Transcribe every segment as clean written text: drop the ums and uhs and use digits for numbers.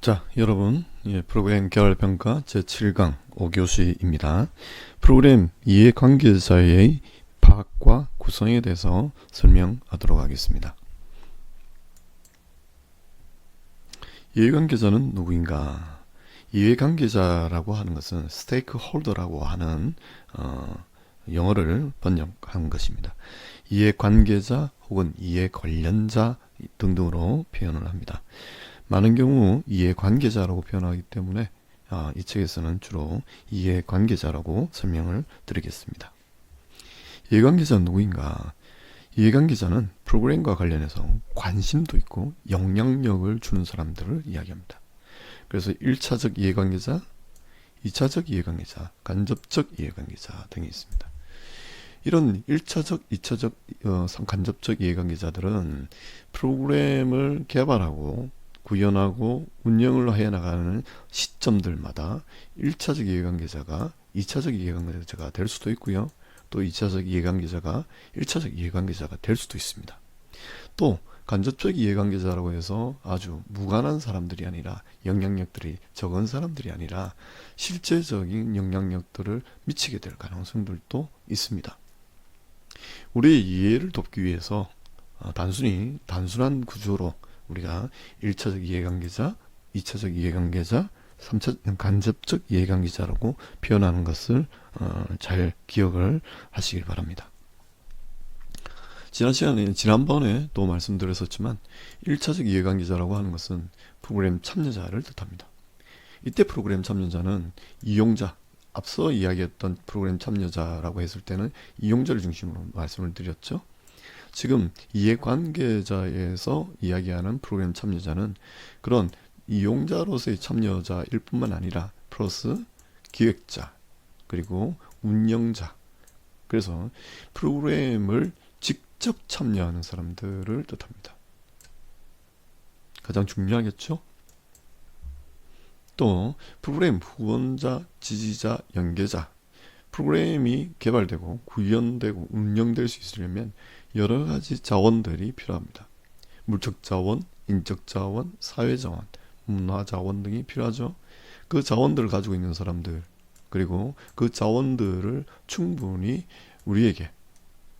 자, 여러분, 프로그램 개발평가 제7강 5교시입니다. 프로그램 이해관계자의 파악과 구성에 대해서 설명하도록 하겠습니다. 이해관계자는 누구인가? 이해관계자라고 하는 것은 스테이크홀더라고 하는 영어를 번역한 것입니다. 이해관계자 혹은 이해관련자 등등으로 표현을 합니다. 많은 경우 이해관계자라고 표현하기 때문에 이 책에서는 주로 이해관계자라고 설명을 드리겠습니다. 이해관계자는 누구인가? 이해관계자는 프로그램과 관련해서 관심도 있고 영향력을 주는 사람들을 이야기합니다. 그래서 1차적 이해관계자, 2차적 이해관계자, 간접적 이해관계자 등이 있습니다. 이런 1차적, 2차적, 간접적 이해관계자들은 프로그램을 개발하고 구현하고 운영을 해나가는 시점들마다 1차적 이해관계자가 2차적 이해관계자가 될 수도 있고요. 또 2차적 이해관계자가 1차적 이해관계자가 될 수도 있습니다. 또 간접적 이해관계자라고 해서 아주 무관한 사람들이 아니라 영향력들이 적은 사람들이 아니라 실제적인 영향력들을 미치게 될 가능성들도 있습니다. 우리의 이해를 돕기 위해서 단순한 구조로 우리가 1차적 이해관계자, 2차적 이해관계자, 3차 간접적 이해관계자라고 표현하는 것을 잘 기억을 하시길 바랍니다. 지난번에 또 말씀드렸었지만 1차적 이해관계자라고 하는 것은 프로그램 참여자를 뜻합니다. 이때 프로그램 참여자는 이용자, 앞서 이야기했던 프로그램 참여자라고 했을 때는 이용자를 중심으로 말씀을 드렸죠. 지금 이해관계자에서 이야기하는 프로그램 참여자는 그런 이용자로서의 참여자일 뿐만 아니라 플러스 기획자 그리고 운영자, 그래서 프로그램을 직접 참여하는 사람들을 뜻합니다. 가장 중요하겠죠? 또 프로그램 후원자, 지지자, 연계자, 프로그램이 개발되고 구현되고 운영될 수 있으려면 여러 가지 자원들이 필요합니다. 물적 자원, 인적 자원, 사회 자원, 문화 자원 등이 필요하죠. 그 자원들을 가지고 있는 사람들, 그리고 그 자원들을 충분히 우리에게,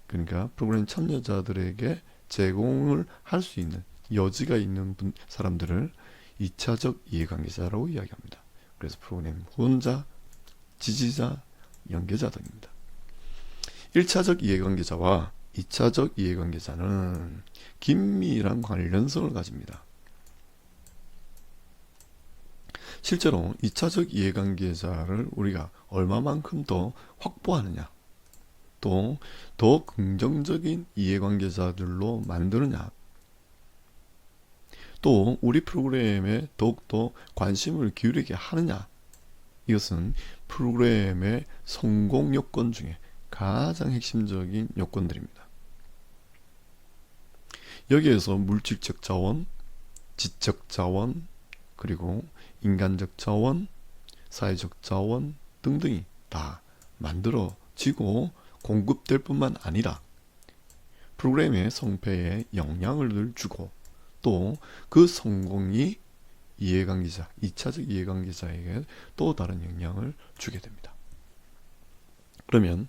그러니까 프로그램 참여자들에게 제공을 할 수 있는 여지가 있는 사람들을 2차적 이해관계자라고 이야기합니다. 그래서 프로그램 후원자, 지지자, 연계자 등입니다. 1차적 이해관계자와 2차적 이해관계자는 긴밀한 관련성을 가집니다. 실제로 2차적 이해관계자를 우리가 얼마만큼 더 확보하느냐, 또 더 긍정적인 이해관계자들로 만드느냐, 또 우리 프로그램에 더욱더 관심을 기울이게 하느냐, 이것은 프로그램의 성공 요건 중에 가장 핵심적인 요건들입니다. 여기에서 물질적 자원, 지적 자원, 그리고 인간적 자원, 사회적 자원 등등이 다 만들어지고 공급될 뿐만 아니라 프로그램의 성패에 영향을 주고 또 그 성공이 이해관계자, 2차적 이해관계자에게 또 다른 영향을 주게 됩니다. 그러면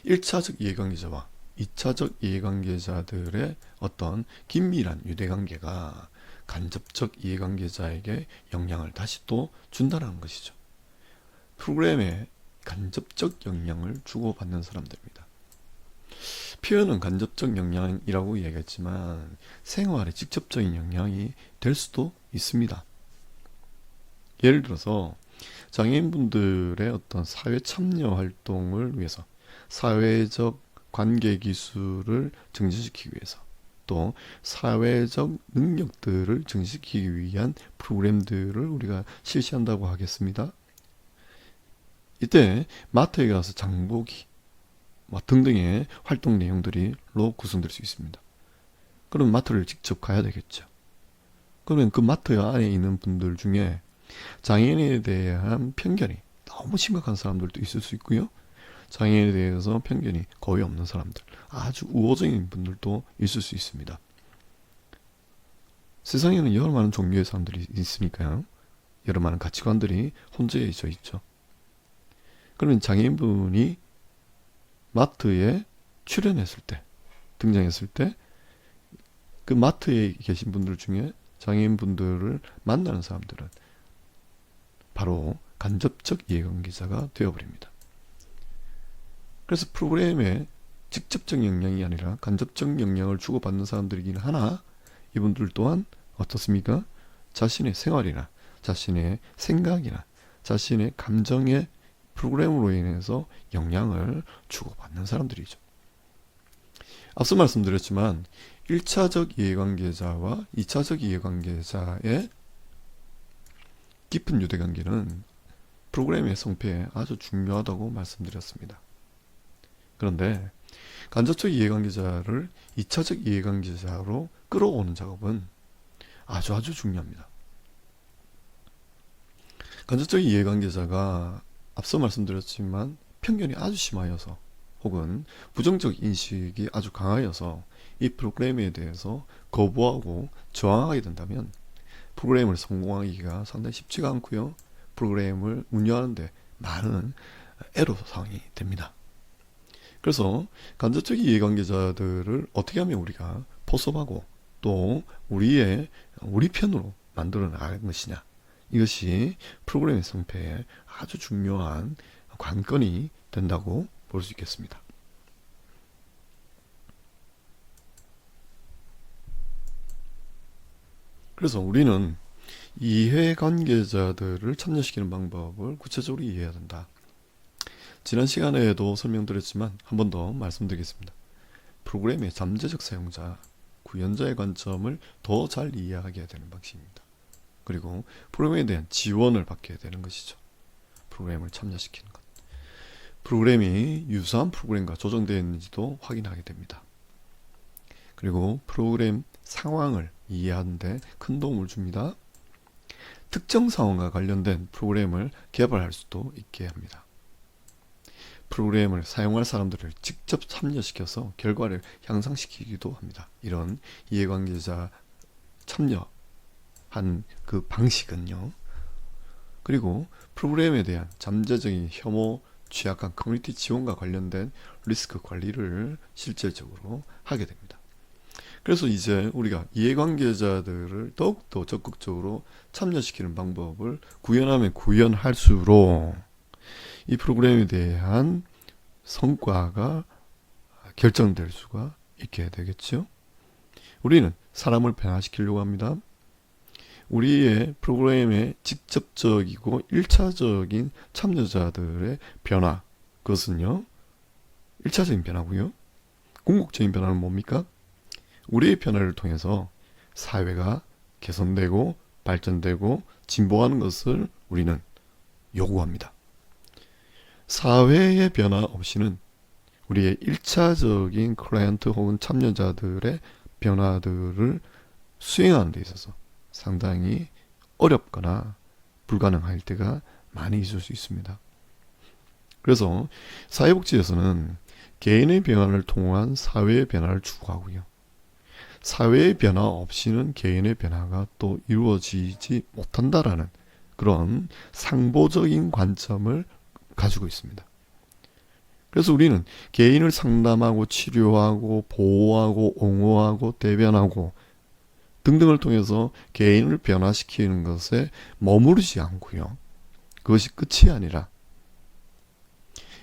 1차적 이해관계자와 2차적 이해관계자들의 어떤 긴밀한 유대관계가 간접적 이해관계자에게 영향을 다시 또 준다는 것이죠. 프로그램에 간접적 영향을 주고받는 사람들입니다. 표현은 간접적 영향이라고 얘기했지만 생활에 직접적인 영향이 될 수도 있습니다. 예를 들어서 장애인분들의 어떤 사회 참여 활동을 위해서 사회적 관계 기술을 증진시키기 위해서 또 사회적 능력들을 증진시키기 위한 프로그램들을 우리가 실시한다고 하겠습니다. 이때 마트에 가서 장보기 등등의 활동 내용들로 구성될 수 있습니다. 그럼 마트를 직접 가야 되겠죠. 그러면 그 마트 안에 있는 분들 중에 장애인에 대한 편견이 너무 심각한 사람들도 있을 수 있고요. 장애인에 대해서 편견이 거의 없는 사람들, 아주 우호적인 분들도 있을 수 있습니다. 세상에는 여러 많은 종류의 사람들이 있으니까요. 여러 많은 가치관들이 혼재해져 있죠. 그러면 장애인분이 마트에 출연했을 때, 등장했을 때 그 마트에 계신 분들 중에 장애인분들을 만나는 사람들은 바로 간접적 이해관계자가 되어버립니다. 그래서 프로그램에 직접적 영향이 아니라 간접적 영향을 주고받는 사람들이긴 하나, 이분들 또한 어떻습니까? 자신의 생활이나 자신의 생각이나 자신의 감정의 프로그램으로 인해서 영향을 주고받는 사람들이죠. 앞서 말씀드렸지만 1차적 이해관계자와 2차적 이해관계자의 깊은 유대관계는 프로그램의 성패에 아주 중요하다고 말씀드렸습니다. 그런데 간접적 이해관계자를 2차적 이해관계자로 끌어오는 작업은 아주 중요합니다. 간접적 이해관계자가 앞서 말씀드렸지만 편견이 아주 심하여서 혹은 부정적 인식이 아주 강하여서 이 프로그램에 대해서 거부하고 저항하게 된다면 프로그램을 성공하기가 상당히 쉽지가 않고요. 프로그램을 운영하는데 많은 애로사항이 됩니다. 그래서 간접적 이해관계자들을 어떻게 하면 우리가 포섭하고 또 우리 편으로 만들어 나가는 것이냐, 이것이 프로그램의 성패에 아주 중요한 관건이 된다고 볼 수 있겠습니다. 그래서 우리는 이해관계자들을 참여시키는 방법을 구체적으로 이해해야 된다. 지난 시간에도 설명드렸지만 한 번 더 말씀드리겠습니다. 프로그램의 잠재적 사용자, 구현자의 관점을 더 잘 이해하게 되는 방식입니다. 그리고 프로그램에 대한 지원을 받게 되는 것이죠. 프로그램을 참여시키는 것. 프로그램이 유사한 프로그램과 조정되어 있는지도 확인하게 됩니다. 그리고 프로그램 상황을 이해하는 데 큰 도움을 줍니다. 특정 상황과 관련된 프로그램을 개발할 수도 있게 합니다. 프로그램을 사용할 사람들을 직접 참여시켜서 결과를 향상시키기도 합니다. 이런 이해관계자 참여한 그 방식은요. 그리고 프로그램에 대한 잠재적인 혐오, 취약한 커뮤니티 지원과 관련된 리스크 관리를 실질적으로 하게 됩니다. 그래서 이제 우리가 이해관계자들을 더욱더 적극적으로 참여시키는 방법을 구현하면 구현할수록 이 프로그램에 대한 성과가 결정될 수가 있게 되겠죠. 우리는 사람을 변화시키려고 합니다. 우리의 프로그램의 직접적이고 1차적인 참여자들의 변화, 그것은요 1차적인 변화고요. 궁극적인 변화는 뭡니까? 우리의 변화를 통해서 사회가 개선되고 발전되고 진보하는 것을 우리는 요구합니다. 사회의 변화 없이는 우리의 1차적인 클라이언트 혹은 참여자들의 변화들을 수행하는 데 있어서 상당히 어렵거나 불가능할 때가 많이 있을 수 있습니다. 그래서 사회복지에서는 개인의 변화를 통한 사회의 변화를 추구하고요. 사회의 변화 없이는 개인의 변화가 또 이루어지지 못한다라는 그런 상보적인 관점을 가지고 있습니다. 그래서 우리는 개인을 상담하고 치료하고 보호하고 옹호하고 대변하고 등등을 통해서 개인을 변화시키는 것에 머무르지 않고요. 그것이 끝이 아니라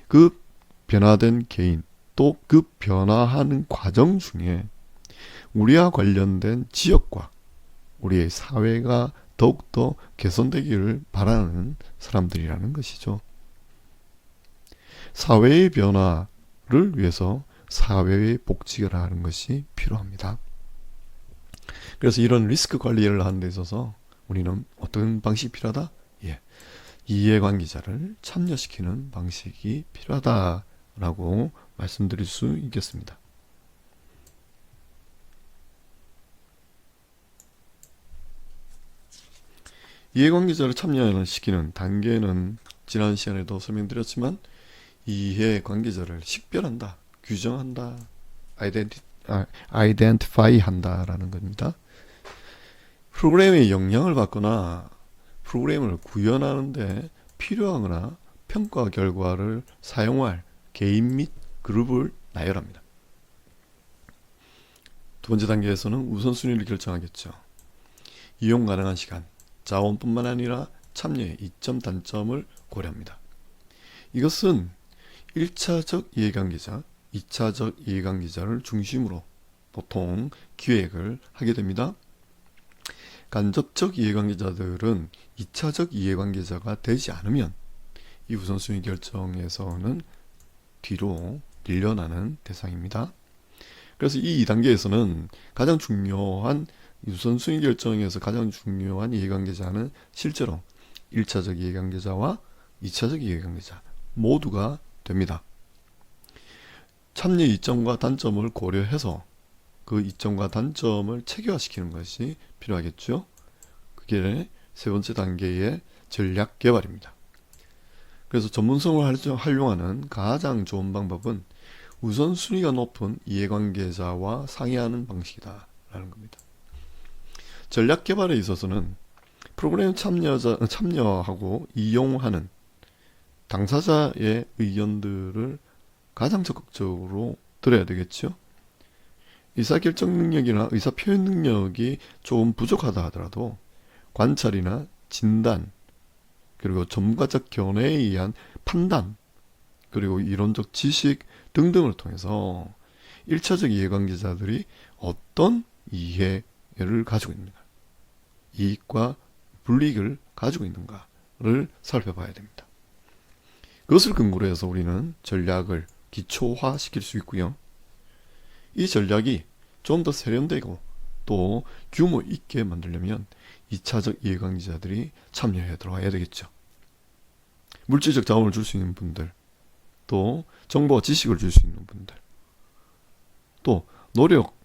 그 변화된 개인 또 그 변화하는 과정 중에 우리와 관련된 지역과 우리의 사회가 더욱더 개선되기를 바라는 사람들이라는 것이죠. 사회의 변화를 위해서 사회의 복지를 하는 것이 필요합니다. 그래서 이런 리스크 관리를 하는 데 있어서 우리는 어떤 방식이 필요하다? 이해관계자를 참여시키는 방식이 필요하다라고 말씀드릴 수 있겠습니다. 이해관계자를 참여시키는 단계는 지난 시간에도 설명드렸지만 이해관계자를 식별한다, 규정한다, 아이덴티파이 한다라는 겁니다. 프로그램에 영향을 받거나 프로그램을 구현하는데 필요하거나 평가 결과를 사용할 개인 및 그룹을 나열합니다. 두 번째 단계에서는 우선순위를 결정하겠죠. 이용 가능한 시간, 자원뿐만 아니라 참여의 이점 단점을 고려합니다. 이것은 1차적 이해관계자, 2차적 이해관계자를 중심으로 보통 기획을 하게 됩니다. 간접적 이해관계자들은 2차적 이해관계자가 되지 않으면 이 우선순위 결정에서는 뒤로 밀려나는 대상입니다. 그래서 이 2단계에서는 가장 중요한 우선순위 결정에서 가장 중요한 이해관계자는 실제로 1차적 이해관계자와 2차적 이해관계자 모두가 됩니다. 참여 이점과 단점을 고려해서 그 이점과 단점을 체계화시키는 것이 필요하겠죠. 그게 세 번째 단계의 전략 개발입니다. 그래서 전문성을 활용하는 가장 좋은 방법은 우선순위가 높은 이해관계자와 상의하는 방식이다 라는 겁니다. 전략 개발에 있어서는 프로그램 참여하고 이용하는 당사자의 의견들을 가장 적극적으로 들어야 되겠죠. 의사결정 능력이나 의사표현 능력이 조금 부족하다 하더라도 관찰이나 진단, 그리고 전문가적 견해에 의한 판단, 그리고 이론적 지식 등등을 통해서 1차적 이해관계자들이 어떤 이해를 가지고 있는가, 이익과 불이익을 가지고 있는가를 살펴봐야 됩니다. 그것을 근거로 해서 우리는 전략을 기초화시킬 수 있고요. 이 전략이 좀 더 세련되고 또 규모 있게 만들려면 2차적 이해관계자들이 참여해 들어와야 되겠죠. 물질적 자원을 줄 수 있는 분들, 또 정보와 지식을 줄 수 있는 분들, 또 노력,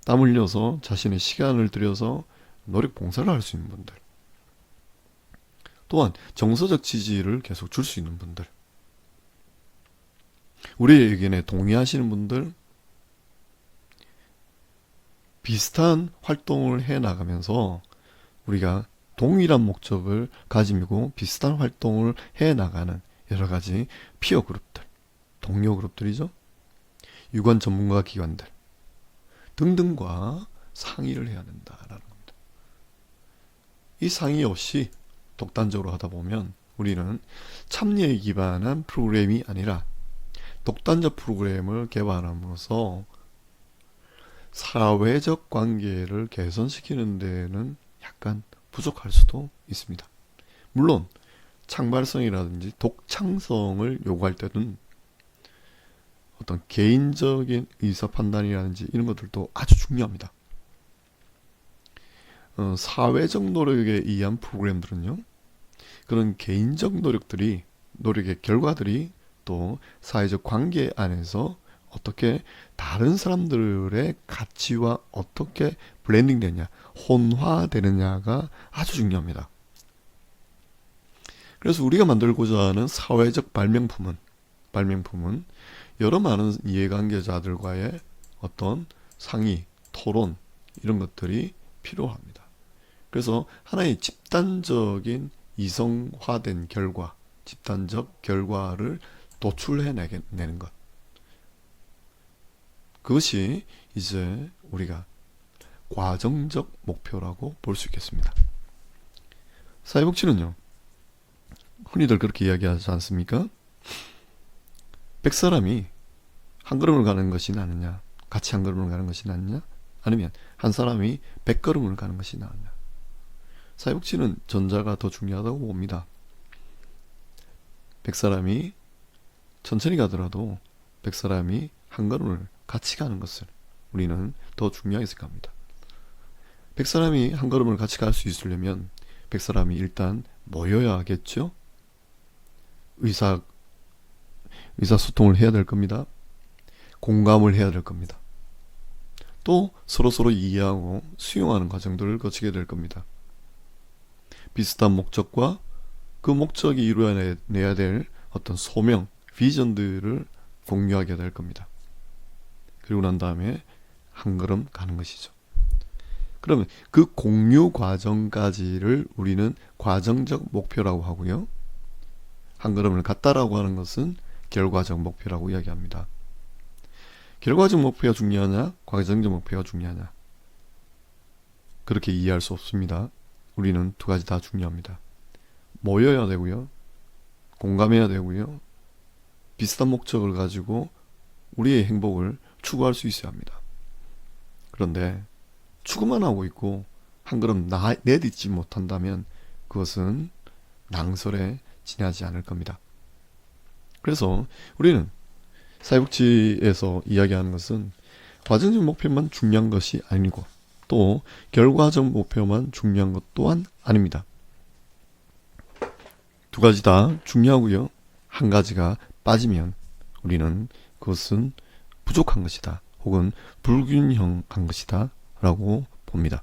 땀 흘려서 자신의 시간을 들여서 노력 봉사를 할 수 있는 분들, 또한 정서적 지지를 계속 줄 수 있는 분들, 우리의 의견에 동의하시는 분들, 비슷한 활동을 해 나가면서 우리가 동일한 목적을 가지고 비슷한 활동을 해 나가는 여러 가지 피어 그룹들, 동료 그룹들이죠. 유관 전문가 기관들 등등과 상의를 해야 된다라는 겁니다. 이 상의 없이 독단적으로 하다 보면 우리는 참여에 기반한 프로그램이 아니라 독단적 프로그램을 개발함으로써 사회적 관계를 개선시키는 데는 약간 부족할 수도 있습니다. 물론 창발성이라든지 독창성을 요구할 때는 어떤 개인적인 의사 판단이라든지 이런 것들도 아주 중요합니다. 사회적 노력에 의한 프로그램들은요, 그런 개인적 노력의 결과들이 또 사회적 관계 안에서 어떻게 다른 사람들의 가치와 어떻게 블렌딩 되냐, 혼화되느냐가 아주 중요합니다. 그래서 우리가 만들고자 하는 사회적 발명품은 여러 많은 이해관계자들과의 어떤 상의, 토론 이런 것들이 필요합니다. 그래서 하나의 집단적인 이성화된 결과, 집단적 결과를 도출해내는 것, 그것이 이제 우리가 과정적 목표라고 볼 수 있겠습니다. 사회복지는요, 흔히들 그렇게 이야기하지 않습니까? 100사람이 한 걸음을 가는 것이 낫느냐, 같이 한 걸음을 가는 것이 낫느냐, 아니면 한 사람이 100걸음을 가는 것이 낫느냐. 사회복지는 전자가 더 중요하다고 봅니다. 100사람이 천천히 가더라도 100사람이 한 걸음을 같이 가는 것을 우리는 더 중요하게 생각합니다. 100사람이 한 걸음을 같이 갈 수 있으려면 100사람이 일단 모여야 하겠죠? 의사소통을 해야 될 겁니다. 공감을 해야 될 겁니다. 또 서로서로 이해하고 수용하는 과정들을 거치게 될 겁니다. 비슷한 목적과 그 목적이 이루어내야 될 어떤 소명, 비전들을 공유하게 될 겁니다. 그리고 난 다음에 한 걸음 가는 것이죠. 그러면 그 공유 과정까지를 우리는 과정적 목표라고 하고요. 한 걸음을 갔다라고 하는 것은 결과적 목표라고 이야기합니다. 결과적 목표가 중요하냐, 과정적 목표가 중요하냐, 그렇게 이해할 수 없습니다. 우리는 두 가지 다 중요합니다. 모여야 되고요, 공감해야 되고요, 비슷한 목적을 가지고 우리의 행복을 추구할 수 있어야 합니다. 그런데 추구만 하고 있고 한 걸음 내딛지 못한다면 그것은 낭설에 지나지 않을 겁니다. 그래서 우리는 사회복지에서 이야기하는 것은 과정적 목표만 중요한 것이 아니고 또 결과적 목표만 중요한 것 또한 아닙니다. 두 가지 다 중요하고요. 한 가지가 빠지면 우리는 그것은 부족한 것이다, 혹은 불균형한 것이다 라고 봅니다.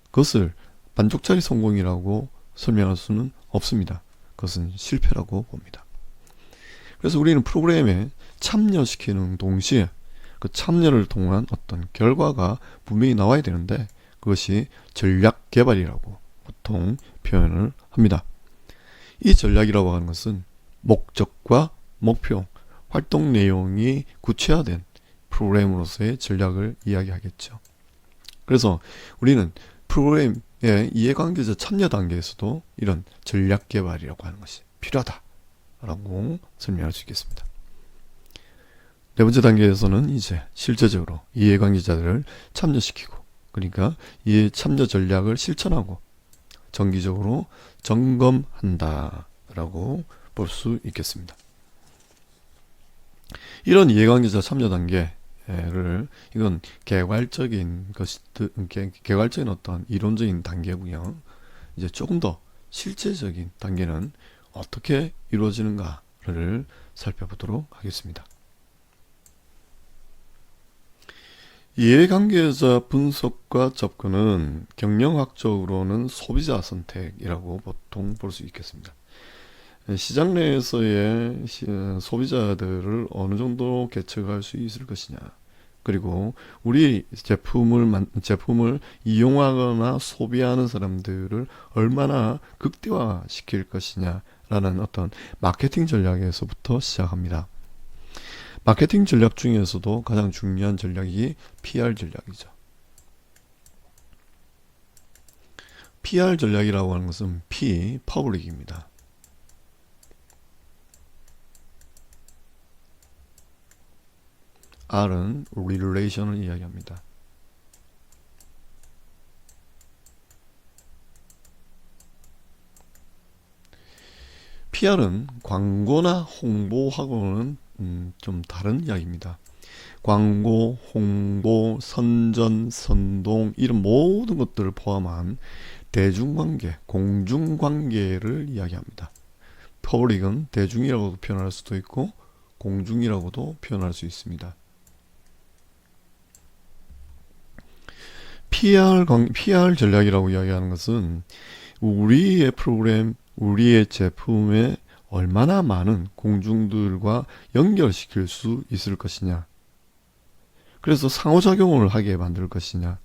그것을 만족자리 성공이라고 설명할 수는 없습니다. 그것은 실패라고 봅니다. 그래서 우리는 프로그램에 참여시키는 동시에 그 참여를 통한 어떤 결과가 분명히 나와야 되는데 그것이 전략 개발이라고 보통 표현을 합니다. 이 전략이라고 하는 것은 목적과 목표, 활동 내용이 구체화된 프로그램으로서의 전략을 이야기하겠죠. 그래서 우리는 프로그램의 이해관계자 참여 단계에서도 이런 전략 개발이라고 하는 것이 필요하다라고 설명할 수 있겠습니다. 네 번째 단계에서는 이제 실제적으로 이해관계자들을 참여시키고, 그러니까 이 참여 전략을 실천하고 정기적으로 점검한다라고 볼 수 있겠습니다. 이런 이해관계자 참여 단계를, 이건 개괄적인 어떤 이론적인 단계고요. 이제 조금 더 실제적인 단계는 어떻게 이루어지는가를 살펴보도록 하겠습니다. 이해관계자 분석과 접근은 경영학적으로는 소비자 선택이라고 보통 볼 수 있겠습니다. 시장 내에서의 소비자들을 어느 정도 개척할 수 있을 것이냐, 그리고 우리 제품을 이용하거나 소비하는 사람들을 얼마나 극대화시킬 것이냐라는 어떤 마케팅 전략에서부터 시작합니다. 마케팅 전략 중에서도 가장 중요한 전략이 PR 전략이죠. PR 전략이라고 하는 것은 퍼블릭입니다. R은 relation을 이야기합니다. PR은 광고나 홍보하고는 좀 다른 이야기입니다. 광고, 홍보, 선전, 선동, 이런 모든 것들을 포함한 대중관계, 공중관계를 이야기합니다. 퍼블릭은 대중이라고도 표현할 수도 있고 공중이라고도 표현할 수 있습니다. PR 전략이라고 이야기하는 것은 우리의 프로그램, 우리의 제품에 얼마나 많은 공중들과 연결시킬 수 있을 것이냐, 그래서 상호작용을 하게 만들 것이냐,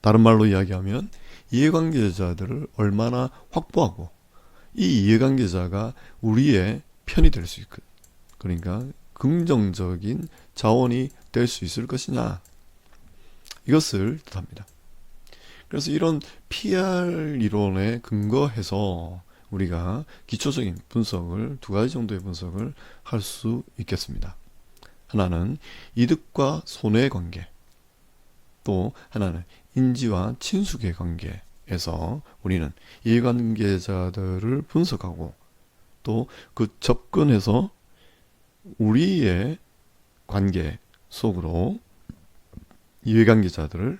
다른 말로 이야기하면 이해관계자들을 얼마나 확보하고 이 이해관계자가 우리의 편이 될 수 있고, 그러니까 긍정적인 자원이 될 수 있을 것이냐, 이것을 뜻합니다. 그래서 이런 PR 이론에 근거해서 우리가 기초적인 분석을, 두 가지 정도의 분석을 할 수 있겠습니다. 하나는 이득과 손해의 관계, 또 하나는 인지와 친숙의 관계에서 우리는 이해관계자들을 분석하고 또 그 접근해서 우리의 관계 속으로 이해관계자들을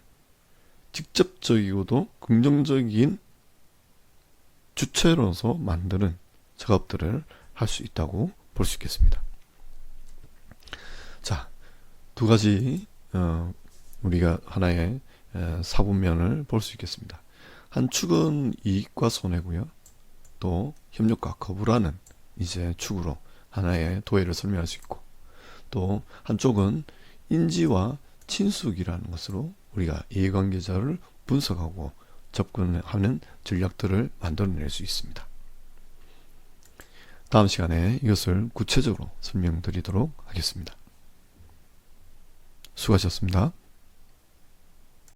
직접적이고도 긍정적인 주체로서 만드는 작업들을 할 수 있다고 볼 수 있겠습니다. 자, 두 가지 우리가 하나의 사분면을 볼 수 있겠습니다. 한 축은 이익과 손해고요, 또 협력과 거부라는 이제 축으로 하나의 도해를 설명할 수 있고, 또 한쪽은 인지와 친숙이라는 것으로 우리가 이해관계자를 분석하고 접근하는 전략들을 만들어낼 수 있습니다. 다음 시간에 이것을 구체적으로 설명드리도록 하겠습니다. 수고하셨습니다.